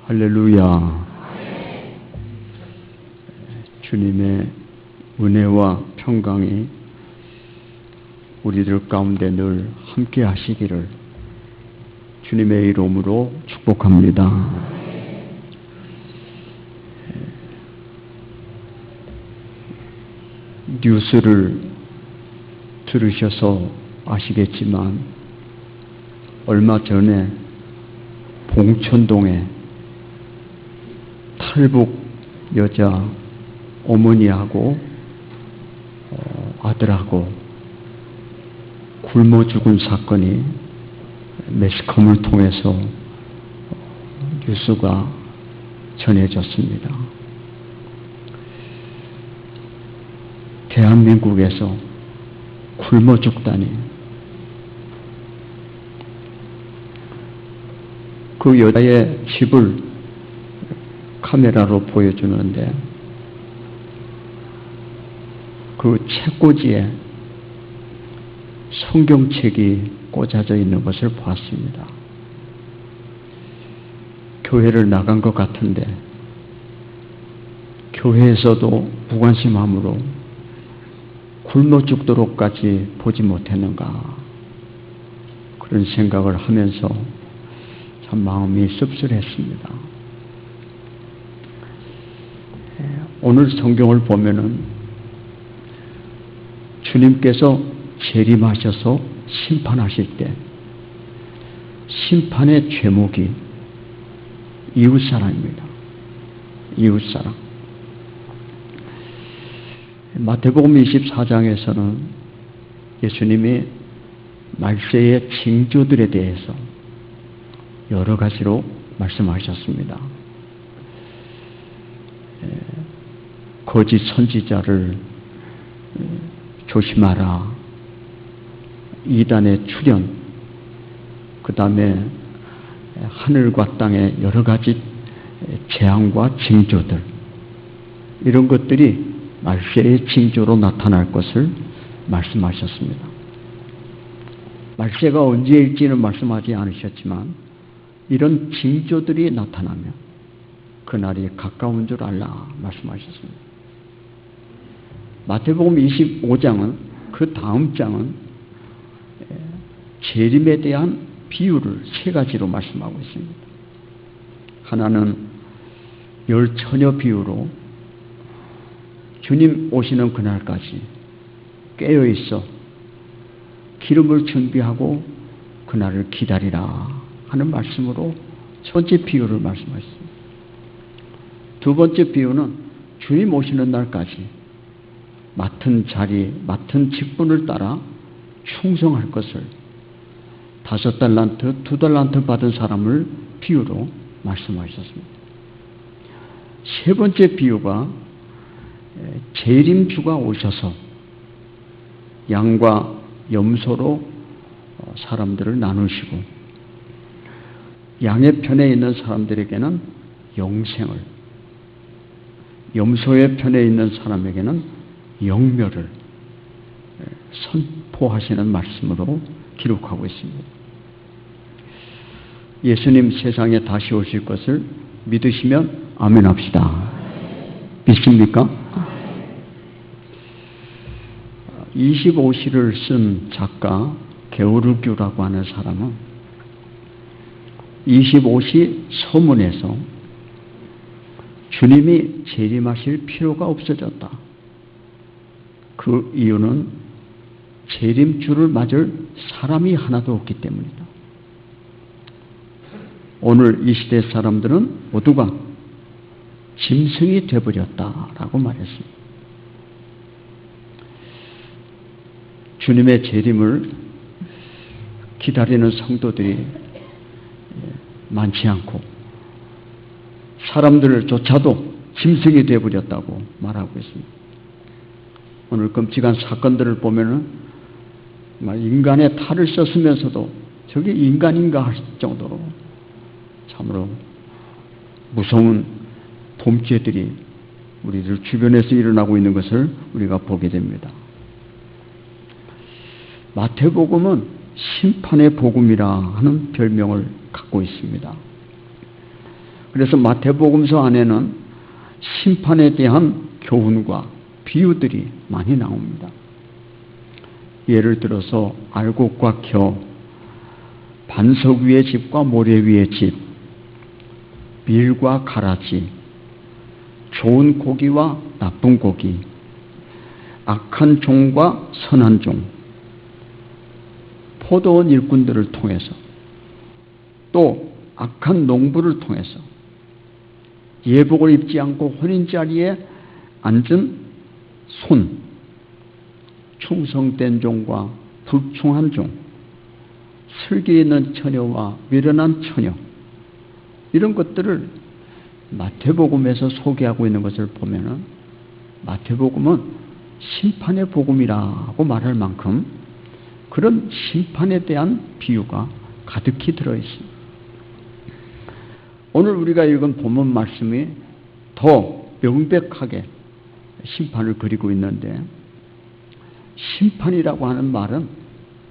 할렐루야. 주님의 은혜와 평강이 우리들 가운데 늘 함께 하시기를 주님의 이름으로 축복합니다. 뉴스를 들으셔서 아시겠지만 얼마 전에 봉천동에 탈북 여자 어머니하고 아들하고 굶어 죽은 사건이 매스컴을 통해서 뉴스가 전해졌습니다. 대한민국에서 굶어 죽다니. 그 여자의 집을 카메라로 보여주는데 그 책꽂이에 성경책이 꽂아져 있는 것을 보았습니다. 교회를 나간 것 같은데 교회에서도 무관심함으로 굶어 죽도록까지 보지 못했는가, 그런 생각을 하면서 참 마음이 씁쓸했습니다. 오늘 성경을 보면은 주님께서 재림하셔서 심판하실 때 심판의 죄목이 이웃사랑입니다. 이웃사랑. 마태복음 24장에서는 예수님이 말세의 징조들에 대해서 여러 가지로 말씀하셨습니다. 거짓 선지자를 조심하라, 이단의 출현, 그 다음에 하늘과 땅의 여러 가지 재앙과 징조들, 이런 것들이 말세의 징조로 나타날 것을 말씀하셨습니다. 말세가 언제일지는 말씀하지 않으셨지만 이런 징조들이 나타나면 그날이 가까운 줄 알라 말씀하셨습니다. 마태복음 25장은, 그 다음 장은 재림에 대한 비유를 세 가지로 말씀하고 있습니다. 하나는 열 처녀 비유로 주님 오시는 그날까지 깨어 있어 기름을 준비하고 그날을 기다리라 하는 말씀으로 첫 번째 비유를 말씀하셨습니다. 두 번째 비유는 주님 오시는 날까지 맡은 자리, 맡은 직분을 따라 충성할 것을 5달란트, 2달란트 받은 사람을 비유로 말씀하셨습니다. 세 번째 비유가 재림주가 오셔서 양과 염소로 사람들을 나누시고 양의 편에 있는 사람들에게는 영생을, 염소의 편에 있는 사람에게는 영멸을 선포하시는 말씀으로 기록하고 있습니다. 예수님 세상에 다시 오실 것을 믿으시면 아멘 합시다. 믿습니까? 25시를 쓴 작가 게오르규라고 하는 사람은 25시 서문에서 주님이 재림하실 필요가 없어졌다. 그 이유는 재림주를 맞을 사람이 하나도 없기 때문이다. 오늘 이 시대 사람들은 모두가 짐승이 되어버렸다라고 말했습니다. 주님의 재림을 기다리는 성도들이 많지 않고 사람들조차도 짐승이 되어버렸다고 말하고 있습니다. 오늘 끔찍한 사건들을 보면은 인간의 탈을 썼으면서도 저게 인간인가 할 정도로 참으로 무서운 범죄들이 우리들 주변에서 일어나고 있는 것을 우리가 보게 됩니다. 마태복음은 심판의 복음이라 하는 별명을 갖고 있습니다. 그래서 마태복음서 안에는 심판에 대한 교훈과 비유들이 많이 나옵니다. 예를 들어서 알곡과 겨, 반석 위의 집과 모래 위의 집, 밀과 가라지, 좋은 고기와 나쁜 고기, 악한 종과 선한 종, 포도원 일꾼들을 통해서, 또 악한 농부를 통해서, 예복을 입지 않고 혼인자리에 앉은 손, 충성된 종과 불충한 종, 슬기 있는 처녀와 미련한 처녀, 이런 것들을 마태복음에서 소개하고 있는 것을 보면은 마태복음은 심판의 복음이라고 말할 만큼 그런 심판에 대한 비유가 가득히 들어있습니다. 오늘 우리가 읽은 본문 말씀이 더 명백하게 심판을 그리고 있는데, 심판이라고 하는 말은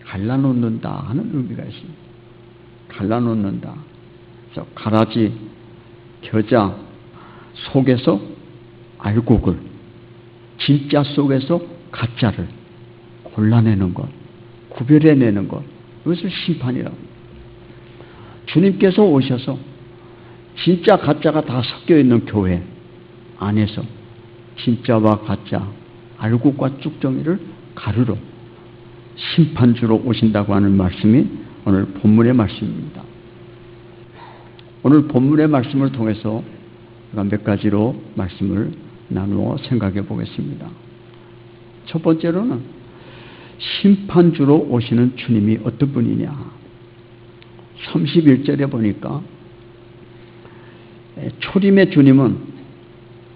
갈라놓는다 하는 의미가 있습니다. 갈라놓는다. 그래서 가라지, 겨자 속에서 알곡을, 진짜 속에서 가짜를 골라내는 것, 구별해내는 것, 이것을 심판이라고 합니다. 주님께서 오셔서 진짜 가짜가 다 섞여있는 교회 안에서 진짜와 가짜, 알곡과 쭉정이를 가르러 심판주로 오신다고 하는 말씀이 오늘 본문의 말씀입니다. 오늘 본문의 말씀을 통해서 몇 가지로 말씀을 나누어 생각해 보겠습니다. 첫 번째로는 심판주로 오시는 주님이 어떤 분이냐. 31절에 보니까 초림의 주님은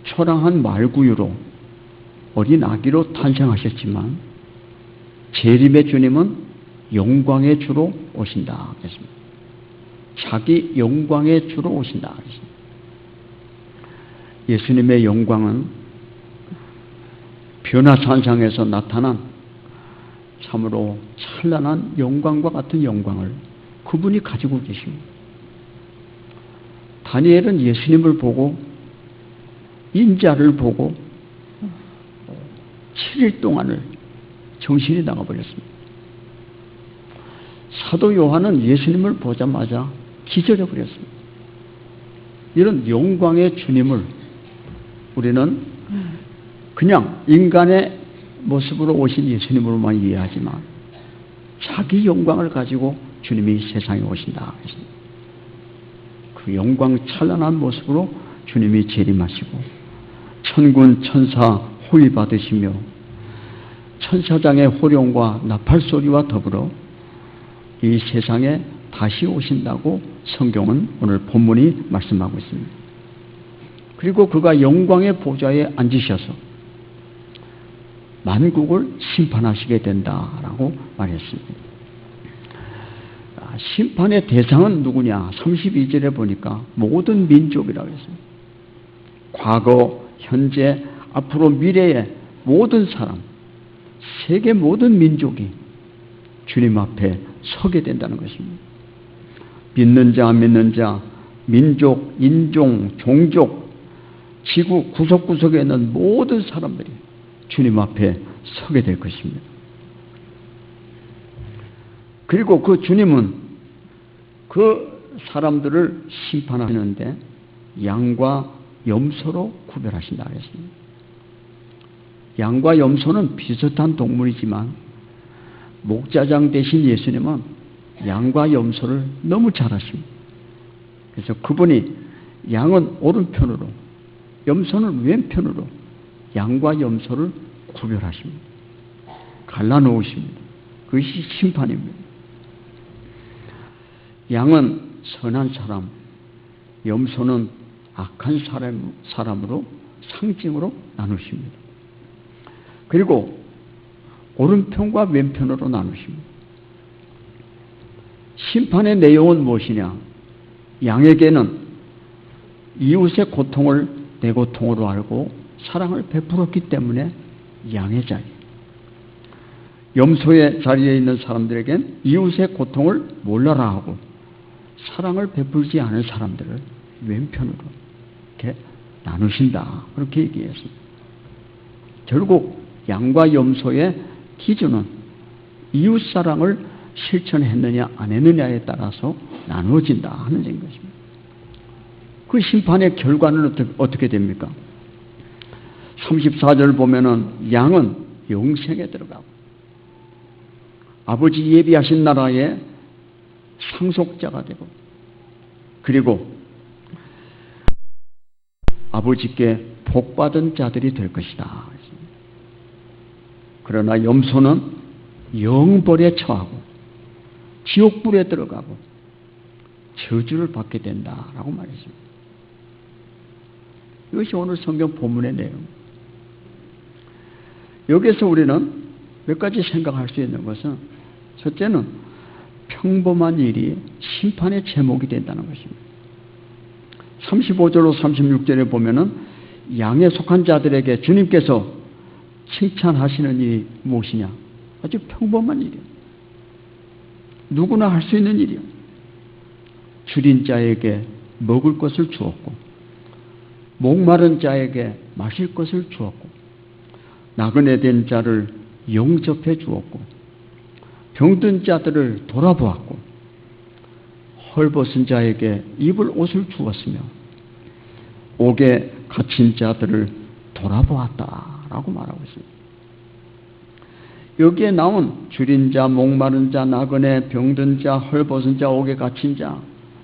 초랑한 말구유로 어린 아기로 탄생하셨지만 재림의 주님은 영광의 주로 오신다 그랬습니다. 자기 영광의 주로 오신다 그랬습니다. 예수님의 영광은 변화산상에서 나타난 참으로 찬란한 영광과 같은 영광을 그분이 가지고 계십니다. 다니엘은 예수님을 보고 인자를 보고 7일 동안을 정신이 나가버렸습니다. 사도 요한은 예수님을 보자마자 기절해버렸습니다. 이런 영광의 주님을 우리는 그냥 인간의 모습으로 오신 예수님으로만 이해하지만 자기 영광을 가지고 주님이 세상에 오신다. 그 영광 찬란한 모습으로 주님이 재림하시고 천군 천사 호위 받으시며 천사장의 호령과 나팔소리와 더불어 이 세상에 다시 오신다고 성경은 오늘 본문이 말씀하고 있습니다. 그리고 그가 영광의 보좌에 앉으셔서 만국을 심판하시게 된다라고 말했습니다. 심판의 대상은 누구냐? 32절에 보니까 모든 민족이라고 했습니다. 과거, 현재, 앞으로 미래의 모든 사람, 세계 모든 민족이 주님 앞에 서게 된다는 것입니다. 믿는 자, 안 믿는 자, 민족, 인종, 종족, 지구 구석구석에 있는 모든 사람들이 주님 앞에 서게 될 것입니다. 그리고 그 주님은 그 사람들을 심판하시는데 양과 염소로 구별하신다 그랬습니다. 양과 염소는 비슷한 동물이지만 목자장 대신 예수님은 양과 염소를 너무 잘 아십니다. 그래서 그분이 양은 오른편으로, 염소는 왼편으로 양과 염소를 구별하십니다. 갈라놓으십니다. 그것이 심판입니다. 양은 선한 사람, 염소는 악한 사람으로 상징으로 나누십니다. 그리고 오른편과 왼편으로 나누십니다. 심판의 내용은 무엇이냐? 양에게는 이웃의 고통을 내 고통으로 알고 사랑을 베풀었기 때문에 양의 자리, 염소의 자리에 있는 사람들에겐 이웃의 고통을 몰라라 하고 사랑을 베풀지 않은 사람들을 왼편으로 이렇게 나누신다. 그렇게 얘기했습니다. 결국 양과 염소의 기준은 이웃사랑을 실천했느냐 안 했느냐에 따라서 나누어진다 하는 얘기인 것입니다. 그 심판의 결과는 어떻게 됩니까? 34절 보면은 양은 영생에 들어가고 아버지 예비하신 나라의 상속자가 되고 그리고 아버지께 복받은 자들이 될 것이다. 그러나 염소는 영벌에 처하고 지옥불에 들어가고 저주를 받게 된다라고 말했습니다. 이것이 오늘 성경 본문의 내용. 여기에서 우리는 몇 가지 생각할 수 있는 것은 첫째는 평범한 일이 심판의 제목이 된다는 것입니다. 35절로 36절에 보면은 양에 속한 자들에게 주님께서 칭찬하시는 일이 무엇이냐? 아주 평범한 일이요. 누구나 할 수 있는 일이요. 줄인 자에게 먹을 것을 주었고 목마른 자에게 마실 것을 주었고 나그네 된 자를 영접해 주었고 병든 자들을 돌아보았고 헐벗은 자에게 입을 옷을 주었으며 옥에 갇힌 자들을 돌아보았다라고 말하고 있습니다. 여기에 나온 줄인 자, 목마른 자, 나그네, 병든 자, 헐벗은 자, 옥에 갇힌 자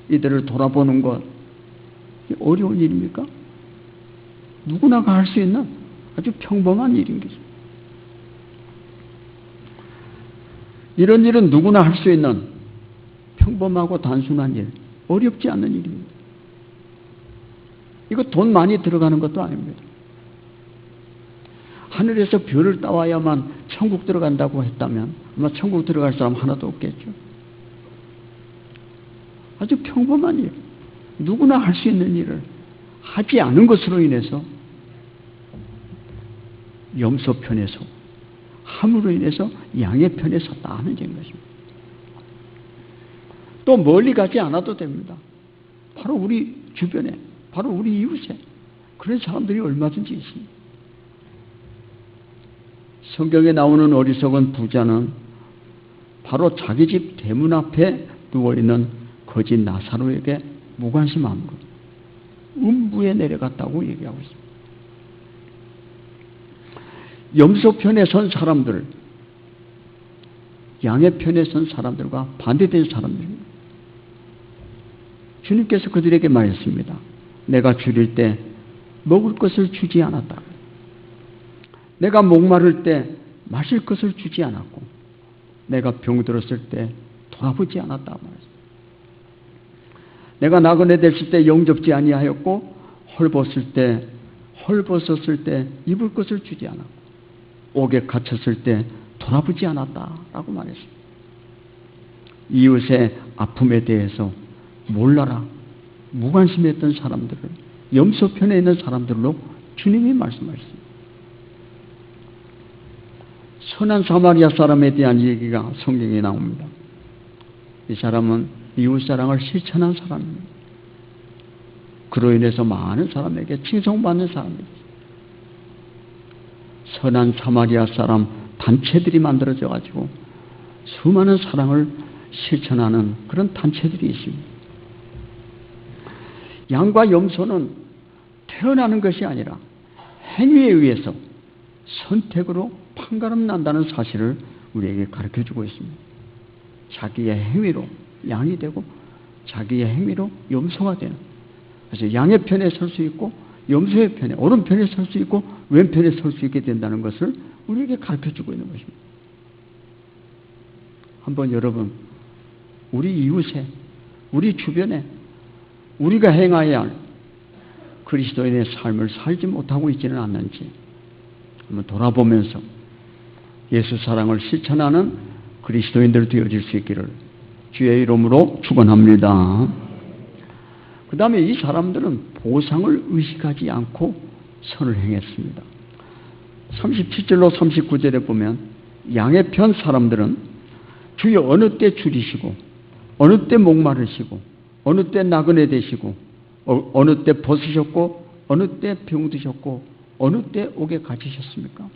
이들을 돌아보는 것 어려운 일입니까? 누구나가 할 수 있는 아주 평범한 일인 것입니다. 이런 일은 누구나 할 수 있는 평범하고 단순한 일, 어렵지 않은 일입니다. 이거 돈 많이 들어가는 것도 아닙니다. 하늘에서 별을 따와야만 천국 들어간다고 했다면 아마 천국 들어갈 사람 하나도 없겠죠. 아주 평범한 일, 누구나 할 수 있는 일을 하지 않은 것으로 인해서 염소 편에 서 함으로 인해서 양의 편에 섰다 하는 것입니다. 또 멀리 가지 않아도 됩니다. 바로 우리 주변에, 바로 우리 이웃에 그런 사람들이 얼마든지 있습니다. 성경에 나오는 어리석은 부자는 바로 자기 집 대문 앞에 누워있는 거지 나사로에게 무관심한 것, 음부에 내려갔다고 얘기하고 있습니다. 염소 편에 선 사람들, 양의 편에 선 사람들과 반대된 사람들입니다. 주님께서 그들에게 말했습니다. 내가 줄일 때 먹을 것을 주지 않았다. 내가 목마를 때 마실 것을 주지 않았고 내가 병들었을 때 돌아보지 않았다 말했습니다. 내가 나그네 됐을 때 영접지 아니하였고 헐벗었을 때 입을 것을 주지 않았고 옥에 갇혔을 때 돌아보지 않았다라고 말했습니다. 이웃의 아픔에 대해서 몰라라 무관심했던 사람들을 염소 편에 있는 사람들로 주님이 말씀하셨습니다. 선한 사마리아 사람에 대한 얘기가 성경에 나옵니다. 이 사람은 이웃사랑을 실천한 사람입니다. 그로 인해서 많은 사람에게 칭송받는 사람입니다. 선한 사마리아 사람 단체들이 만들어져 가지고 수많은 사랑을 실천하는 그런 단체들이 있습니다. 양과 염소는 태어나는 것이 아니라 행위에 의해서 선택으로 판가름 난다는 사실을 우리에게 가르쳐주고 있습니다. 자기의 행위로 양이 되고 자기의 행위로 염소가 되는, 그래서 양의 편에 설 수 있고 염소의 편에, 오른편에 설 수 있고 왼편에 설 수 있게 된다는 것을 우리에게 가르쳐주고 있는 것입니다. 한번 여러분, 우리 이웃에, 우리 주변에 우리가 행해야 할 그리스도인의 삶을 살지 못하고 있지는 않는지 한번 돌아보면서 예수 사랑을 실천하는 그리스도인들 되어질 수 있기를 주의 이름으로 축원합니다. 그 다음에 이 사람들은 보상을 의식하지 않고 선을 행했습니다. 37절로 39절에 보면 양의 편 사람들은 주여 어느 때 줄이시고 어느 때 목마르시고 어느 때 나그네 되시고 어느 때 벗으셨고 어느 때 병드셨고 어느 때 옥에 갇히셨습니까?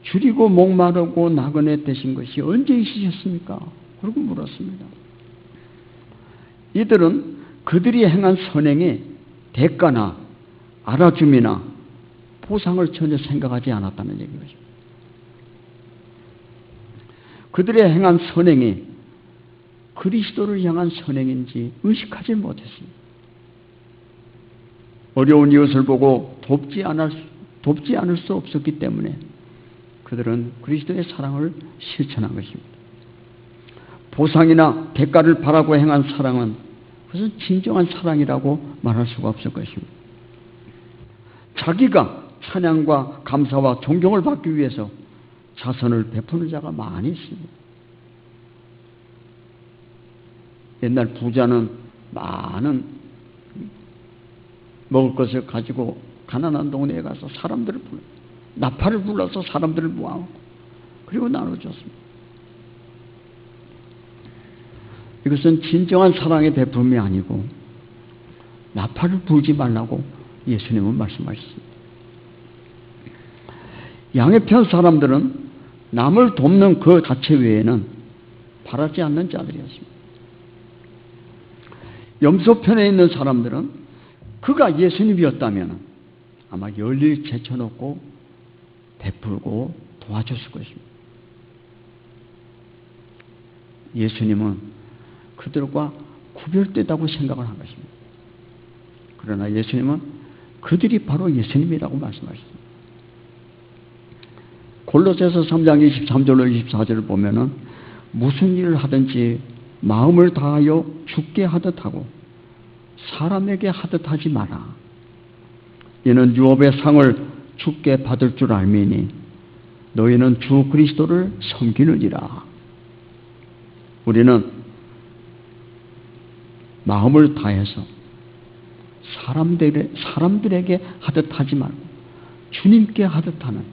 줄이고 목마르고 나그네 되신 것이 언제 있으셨습니까? 그러고 물었습니다. 이들은 그들이 행한 선행이 대가나 알아줌이나 보상을 전혀 생각하지 않았다는 얘기죠. 그들의 행한 선행이 그리스도를 향한 선행인지 의식하지 못했습니다. 어려운 이웃을 보고 돕지 않을 수 없었기 때문에 그들은 그리스도의 사랑을 실천한 것입니다. 보상이나 대가를 바라고 행한 사랑은 그것은 진정한 사랑이라고 말할 수가 없을 것입니다. 자기가 찬양과 감사와 존경을 받기 위해서 자선을 베푸는 자가 많이 있습니다. 옛날 부자는 많은 먹을 것을 가지고 가난한 동네에 가서 사람들을 불러 나팔을 불러서 사람들을 모아오고 그리고 나눠줬습니다. 이것은 진정한 사랑의 베품이 아니고 나팔을 불지 말라고 예수님은 말씀하셨습니다. 양해편 사람들은 남을 돕는 그 자체 외에는 바라지 않는 자들이었습니다. 염소편에 있는 사람들은 그가 예수님이었다면 아마 열일 제쳐놓고 베풀고 도와줬을 것입니다. 예수님은 그들과 구별되다고 생각을 한 것입니다. 그러나 예수님은 그들이 바로 예수님이라고 말씀하셨습니다. 골로새서 3장 23절로 24절을 보면은 무슨 일을 하든지 마음을 다하여 주께 하듯 하고 사람에게 하듯 하지 마라. 이는 유업의 상을 주께 받을 줄 알미니 너희는 주 그리스도를 섬기느니라. 우리는 마음을 다해서 사람들에게 하듯 하지 말고 주님께 하듯 하는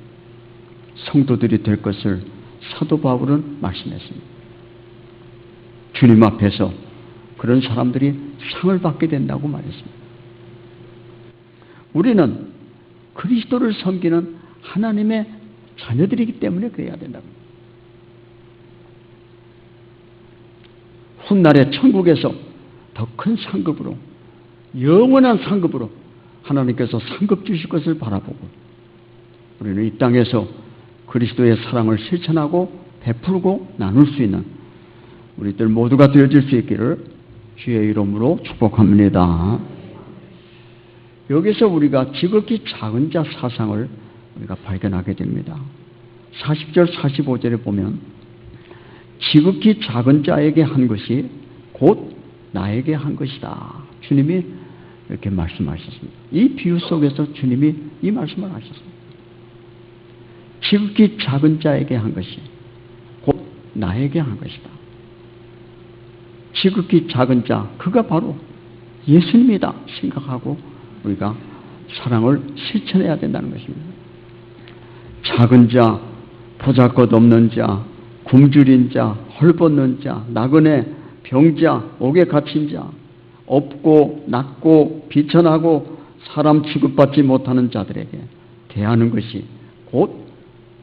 성도들이 될 것을 사도 바울은 말씀했습니다. 주님 앞에서 그런 사람들이 상을 받게 된다고 말했습니다. 우리는 그리스도를 섬기는 하나님의 자녀들이기 때문에 그래야 된다고. 훗날에 천국에서 더 큰 상급으로 영원한 상급으로 하나님께서 상급 주실 것을 바라보고 우리는 이 땅에서 그리스도의 사랑을 실천하고 베풀고 나눌 수 있는 우리들 모두가 되어질 수 있기를 주의 이름으로 축복합니다. 여기서 우리가 지극히 작은 자 사상을 우리가 발견하게 됩니다. 40절 45절에 보면 지극히 작은 자에게 한 것이 곧 나에게 한 것이다. 주님이 이렇게 말씀하셨습니다. 이 비유 속에서 주님이 이 말씀을 하셨습니다. 지극히 작은 자에게 한 것이 곧 나에게 한 것이다. 지극히 작은 자, 그가 바로 예수님이다 생각하고 우리가 사랑을 실천해야 된다는 것입니다. 작은 자, 보잘것없는 자, 굶주린 자, 헐벗는 자, 나그네, 병자, 옥에 갇힌 자, 없고 낮고 비천하고 사람 취급받지 못하는 자들에게 대하는 것이 곧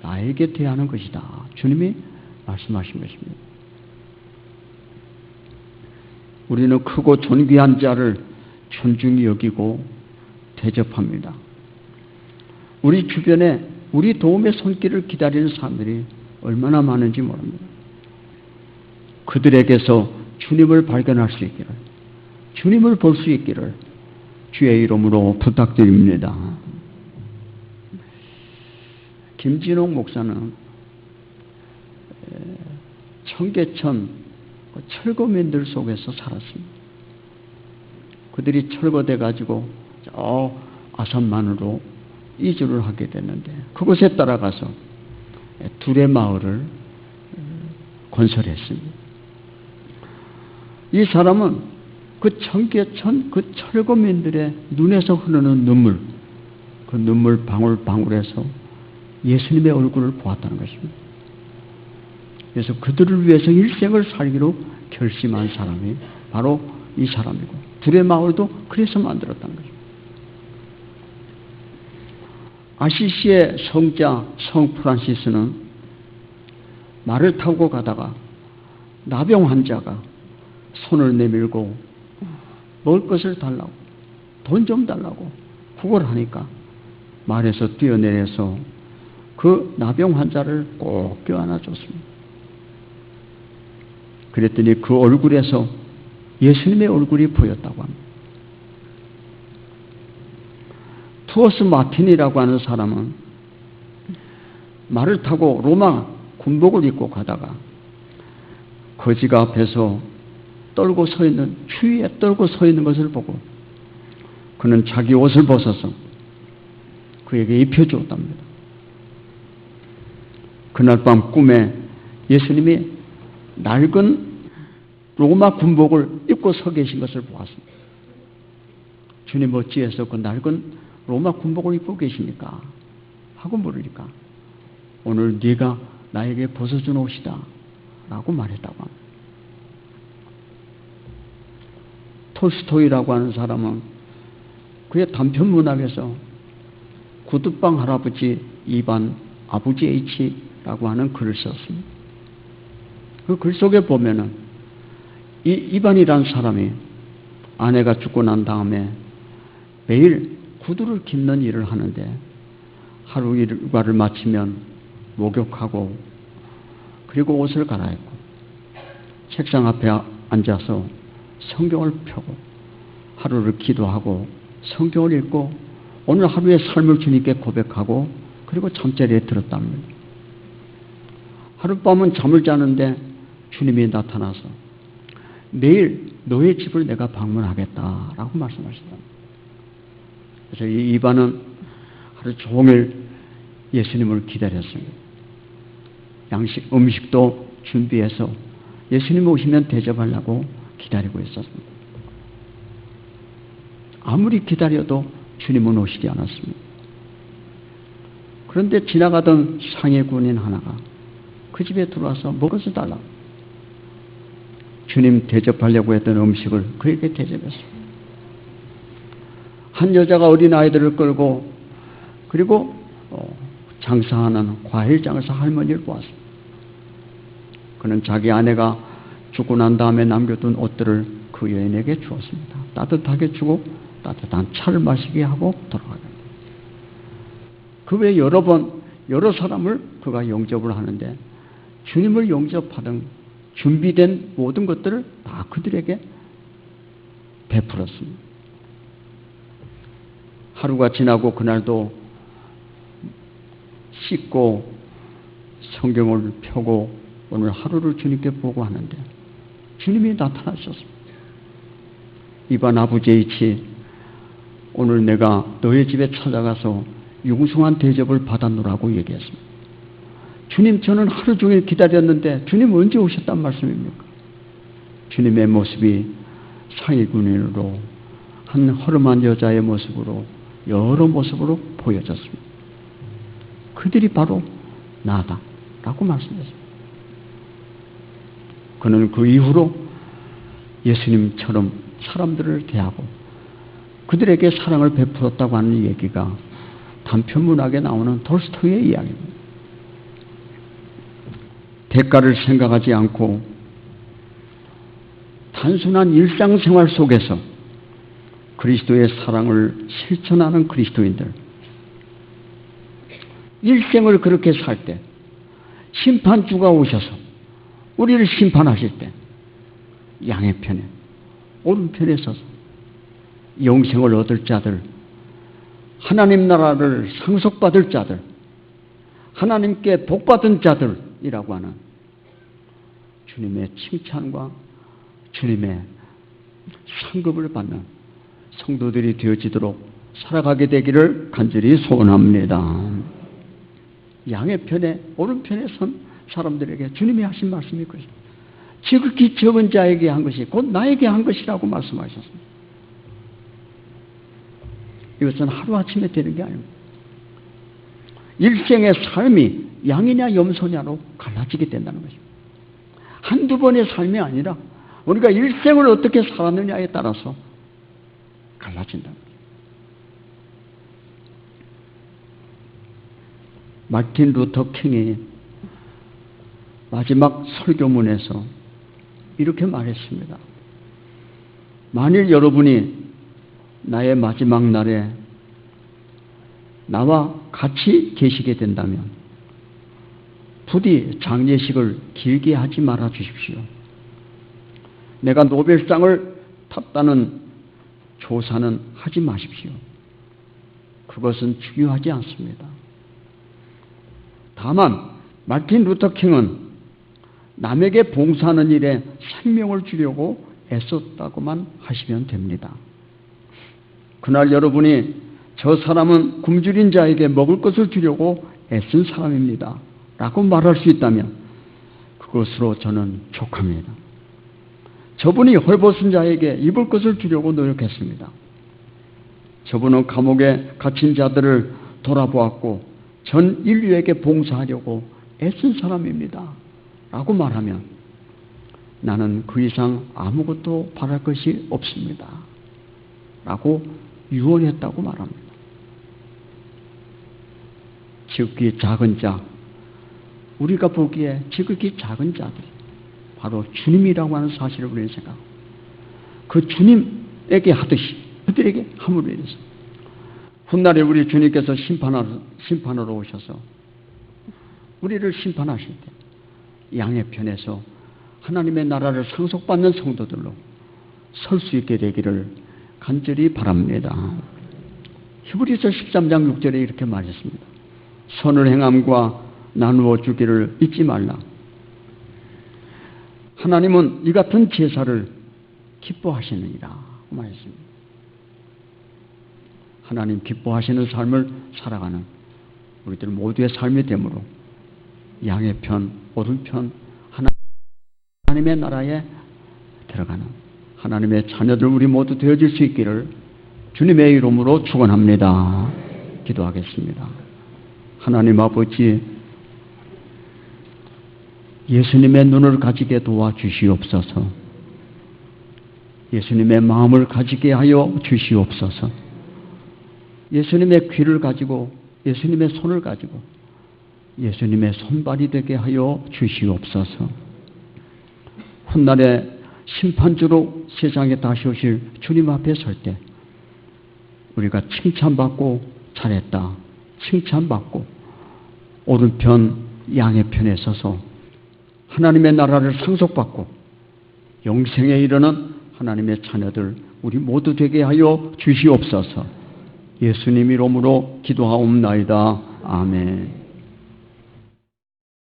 나에게 대하는 것이다. 주님이 말씀하신 것입니다. 우리는 크고 존귀한 자를 존중히 여기고 대접합니다. 우리 주변에 우리 도움의 손길을 기다리는 사람들이 얼마나 많은지 모릅니다. 그들에게서 주님을 발견할 수 있기를, 주님을 볼 수 있기를 주의 이름으로 부탁드립니다. 김진홍 목사는 청계천 철거민들 속에서 살았습니다. 그들이 철거돼 가지고 저 아산만으로 이주를 하게 됐는데 그곳에 따라가서 둘의 마을을 건설했습니다. 이 사람은 그 청계천 그 철거민들의 눈에서 흐르는 눈물, 그 눈물 방울방울에서 예수님의 얼굴을 보았다는 것입니다. 그래서 그들을 위해서 일생을 살기로 결심한 사람이 바로 이 사람이고, 불의 마을도 그래서 만들었다는 거죠. 아시시의 성자 성 프란시스는 말을 타고 가다가 나병 환자가 손을 내밀고 먹을 것을 달라고, 돈 좀 달라고 구걸 하니까 말에서 뛰어내려서 그 나병 환자를 꼭 껴안아줬습니다. 그랬더니 그 얼굴에서 예수님의 얼굴이 보였다고 합니다. 투어스 마틴이라고 하는 사람은 말을 타고 로마 군복을 입고 가다가 거지가 앞에서 떨고 서 있는, 추위에 떨고 서 있는 것을 보고 그는 자기 옷을 벗어서 그에게 입혀주었답니다. 그날 밤 꿈에 예수님이 낡은 로마 군복을 입고 서 계신 것을 보았습니다. 주님 어찌해서 그 낡은 로마 군복을 입고 계십니까? 하고 물으니까 오늘 네가 나에게 벗어준 옷이다 라고 말했다고 합니다. 톨스토이라고 하는 사람은 그의 단편 문학에서 구두방 할아버지 이반 아부지 H라고 하는 글을 썼습니다. 그 글 속에 보면은 이 이반이라는 사람이 아내가 죽고 난 다음에 매일 구두를 깁는 일을 하는데 하루 일과를 마치면 목욕하고 그리고 옷을 갈아입고 책상 앞에 앉아서 성경을 펴고 하루를 기도하고 성경을 읽고 오늘 하루의 삶을 주님께 고백하고 그리고 잠자리에 들었답니다. 하룻밤은 잠을 자는데 주님이 나타나서 내일 너의 집을 내가 방문하겠다라고 말씀하셨답니다. 그래서 이 이반은 하루 종일 예수님을 기다렸습니다. 음식도 준비해서 예수님 오시면 대접하려고 기다리고 있었습니다. 아무리 기다려도 주님은 오시지 않았습니다. 그런데 지나가던 상해 군인 하나가 그 집에 들어와서 먹을 것을 달라고 주님 대접하려고 했던 음식을 그에게 대접했습니다. 한 여자가 어린아이들을 끌고 그리고 장사하는 과일 장사 할머니를 보았습니다. 그는 자기 아내가 죽고 난 다음에 남겨둔 옷들을 그 여인에게 주었습니다. 따뜻하게 주고 따뜻한 차를 마시게 하고 돌아가게. 그 외에 여러 사람을 그가 영접을 하는데 주님을 영접하던 준비된 모든 것들을 다 그들에게 베풀었습니다. 하루가 지나고 그날도 씻고 성경을 펴고 오늘 하루를 주님께 보고 하는데 주님이 나타나셨습니다. 이반 아부지 H, 오늘 내가 너의 집에 찾아가서 융숭한 대접을 받았노라고 얘기했습니다. 주님, 저는 하루 종일 기다렸는데 주님 언제 오셨단 말씀입니까? 주님의 모습이 상위군인으로 한 허름한 여자의 모습으로 여러 모습으로 보여졌습니다. 그들이 바로 나다 라고 말씀했습니다. 그는 그 이후로 예수님처럼 사람들을 대하고 그들에게 사랑을 베풀었다고 하는 얘기가 단편문학에 나오는 톨스토이의 이야기입니다. 대가를 생각하지 않고 단순한 일상생활 속에서 그리스도의 사랑을 실천하는 그리스도인들, 일생을 그렇게 살 때 심판주가 오셔서 우리를 심판하실 때 양의 편에 오른편에 서서 영생을 얻을 자들, 하나님 나라를 상속받을 자들, 하나님께 복받은 자들이라고 하는 주님의 칭찬과 주님의 상급을 받는 성도들이 되어지도록 살아가게 되기를 간절히 소원합니다. 양의 편에 오른편에 선 사람들에게 주님이 하신 말씀이 그것입니다. 지극히 적은 자에게 한 것이 곧 나에게 한 것이라고 말씀하셨습니다. 이것은 하루아침에 되는 게 아닙니다. 일생의 삶이 양이냐 염소냐로 갈라지게 된다는 것입니다. 한두 번의 삶이 아니라 우리가 일생을 어떻게 살았느냐에 따라서 갈라진다. 마틴 루터 킹이 마지막 설교문에서 이렇게 말했습니다. 만일 여러분이 나의 마지막 날에 나와 같이 계시게 된다면 부디 장례식을 길게 하지 말아 주십시오. 내가 노벨상을 탔다는 조사는 하지 마십시오. 그것은 중요하지 않습니다. 다만 마틴 루터 킹은 남에게 봉사하는 일에 생명을 주려고 애썼다고만 하시면 됩니다. 그날 여러분이 저 사람은 굶주린 자에게 먹을 것을 주려고 애쓴 사람입니다 라고 말할 수 있다면 그것으로 저는 족합니다. 저분이 헐벗은 자에게 입을 것을 주려고 노력했습니다. 저분은 감옥에 갇힌 자들을 돌아보았고 전 인류에게 봉사하려고 애쓴 사람입니다 라고 말하면 나는 그 이상 아무것도 바랄 것이 없습니다 라고 유언했다고 말합니다. 지극히 작은 자, 우리가 보기에 지극히 작은 자들이 바로 주님이라고 하는 사실을 우리는 생각하고 그 주님에게 하듯이 그들에게 함으로 인해서 훗날에 우리 주님께서 심판하러 오셔서 우리를 심판하실 때 양의 편에서 하나님의 나라를 상속받는 성도들로 설 수 있게 되기를 간절히 바랍니다. 히브리서 13장 6절에 이렇게 말했습니다. 선을 행함과 나누어 주기를 잊지 말라. 하나님은 이 같은 제사를 기뻐하시느니라 말했습니다. 하나님 기뻐하시는 삶을 살아가는 우리들 모두의 삶이 되므로 양의 편, 오른편 하나님의 나라에 들어가는 하나님의 자녀들 우리 모두 되어질 수 있기를 주님의 이름으로 축원합니다. 기도하겠습니다. 하나님 아버지, 예수님의 눈을 가지게 도와주시옵소서. 예수님의 마음을 가지게 하여 주시옵소서. 예수님의 귀를 가지고 예수님의 손을 가지고 예수님의 손발이 되게 하여 주시옵소서. 훗날에 심판주로 세상에 다시 오실 주님 앞에 설 때 우리가 칭찬받고 잘했다, 칭찬받고 오른편 양의 편에 서서 하나님의 나라를 상속받고 영생에 이르는 하나님의 자녀들 우리 모두 되게 하여 주시옵소서. 예수님 이름으로 기도하옵나이다. 아멘.